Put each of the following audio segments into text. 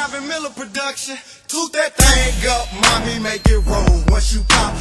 Marvin Miller production. Toot that thing up, mommy, make it roll. Once you pop,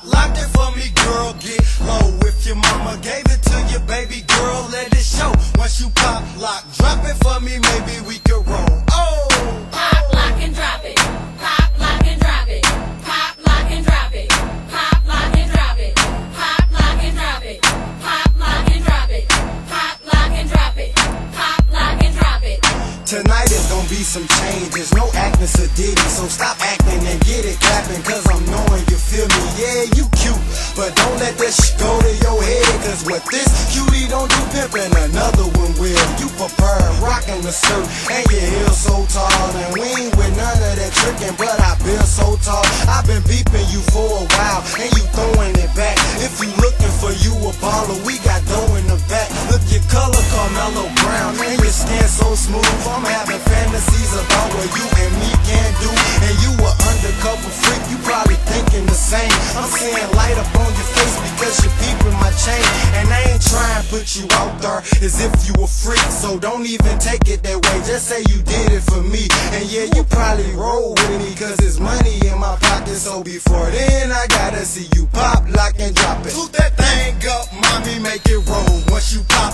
lock it for me, girl, get low. If your mama gave it to you, baby girl, let it show. Once you pop, lock, drop it for me, maybe we can roll. Oh! Pop, lock, and drop it. Pop, lock, and drop it. Pop, lock, and drop it. Pop, lock, and drop it. Pop, lock, and drop it. Pop, lock, and drop it. Pop, lock, and drop it. Pop, lock, and drop it. Tonight is gonna be some changes, no acting so Diddy, so stop acting and get it clapping, cause I'm knowing you feel me. Yeah, you cute, but don't let that shit go to your head, cause what this cutie don't do pimpin', another one will. You prefer rockin' the skirt and your heels so tall, and we ain't with none of that trickin', but I been so tall. I've been beeping you for a while, and you throwing it back. If you looking for you a baller, we got dough in the back. Look, your color Carmelo Brown, and your skin so smooth. I'm having fantasies about what you and me can do, and you a undercover freak, you probably thinking the same. I'm seeing light up on your face because you're peeping my chain, and I ain't trying to put you out there as if you a freak, so don't even take it that way, just say you did it for me. And yeah, you probably roll with me cause it's money in my pocket, so before then I gotta see you pop, lock, and drop it. Toot that thing up, mommy, make it roll. Once you pop,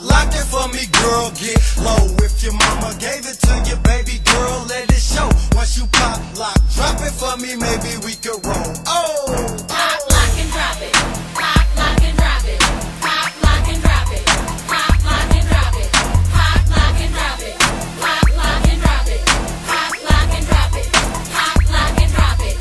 lock it for me, girl, get low. If your mama gave it to you, baby girl, let it show. Once you pop, lock, drop it for me, maybe we can roll. Oh! Pop, lock, and drop it. Pop, lock, and drop it. Pop, lock, and drop it. Pop, lock, and drop it. Pop, lock, and drop it. Pop, lock, and drop it. Pop, lock, and drop it. Pop, lock, and drop it.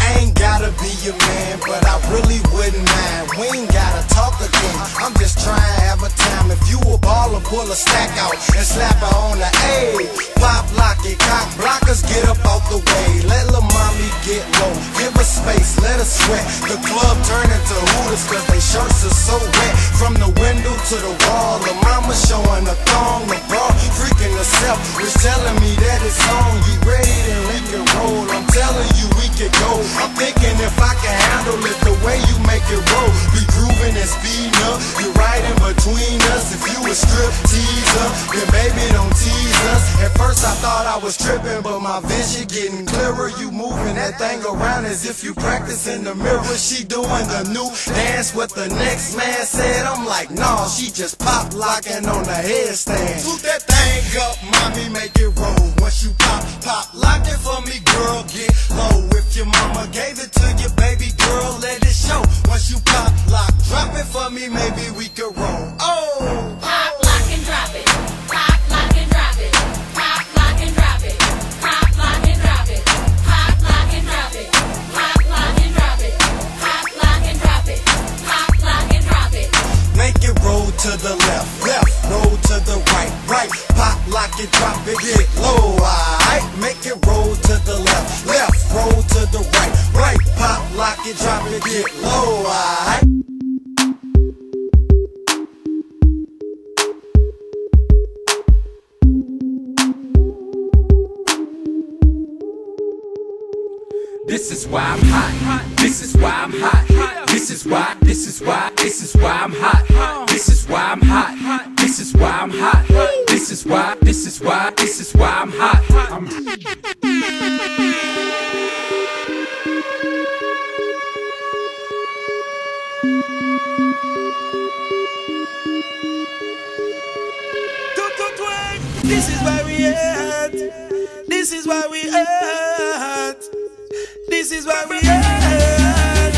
I ain't gotta be your man, but I really wouldn't mind. We ain't gotta talk again, I'm just trying to have a time. If you a baller, pull a stack out and slap her on the A. Pop, lock it, cock blockers, get up out the way. Let lil' mommy get low, give her space, let her sweat. The club turn into Hooters cause they shirts are so wet. From the window to the wall, the mama showing a thong. The bra freaking herself was telling me that it's on. You ready, then we can roll. I'm telling you we can go. I'm thinking if I can handle it the way you make it roll. We grooving and speeding up, you right in between us. If you a strip teaser, then baby don't tease us. At first I thought I was tripping, but my vision getting clearer. You moving that thing around as if you practice in the mirror. She doing the new dance what the next man said. I'm like, nah, she just pop locking on the headstand. Toot that thing up, mommy, make it roll. Once you pop, lock it for me, girl, get low. If your mama gave it to you, baby girl, let it show. Once you pop, lock, drop it for me, maybe we can roll. Oh! Pop, lock, and drop it. Pop, lock, and drop it. Pop, lock, and drop it. Pop, lock, and drop it. Pop, lock, and drop it. Pop, lock, and drop it. Pop, lock, and drop it. Pop, lock, and drop it. Make it roll to the left, roll to the right, pop, lock it, drop it, get low, alright. Make it roll to the left, roll to the right, pop, lock it, drop it, get low, alright. This is why I'm hot. This is why I'm hot. This is why I'm hot. This is why I'm hot. This is why I'm hot. This is why I'm hot. This is why we at. This is why we at. This is why we at.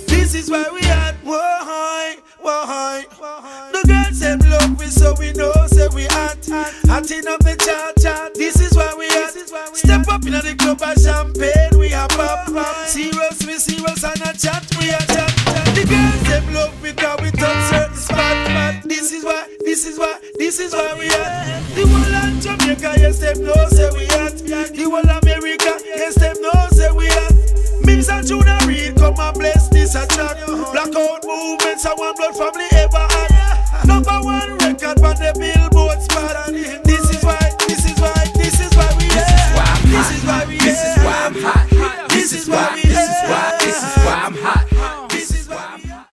This is why we at. Why? The girls them love we, so we know, say we at. Hotting up the chart. This is why we at. Step up in the club and champagne, we are pop. Serious, we serious and a chat, we are chat. The girls them love we, cause we touch certain spot. This is why we at. The whole of Jamaica, yes them know, say we at. The whole of America, yes them know, say we at. Mims and Juna Reid, come and bless this a track. Blackout movements, and one blood family ever had. #1 record on the Billboard spot.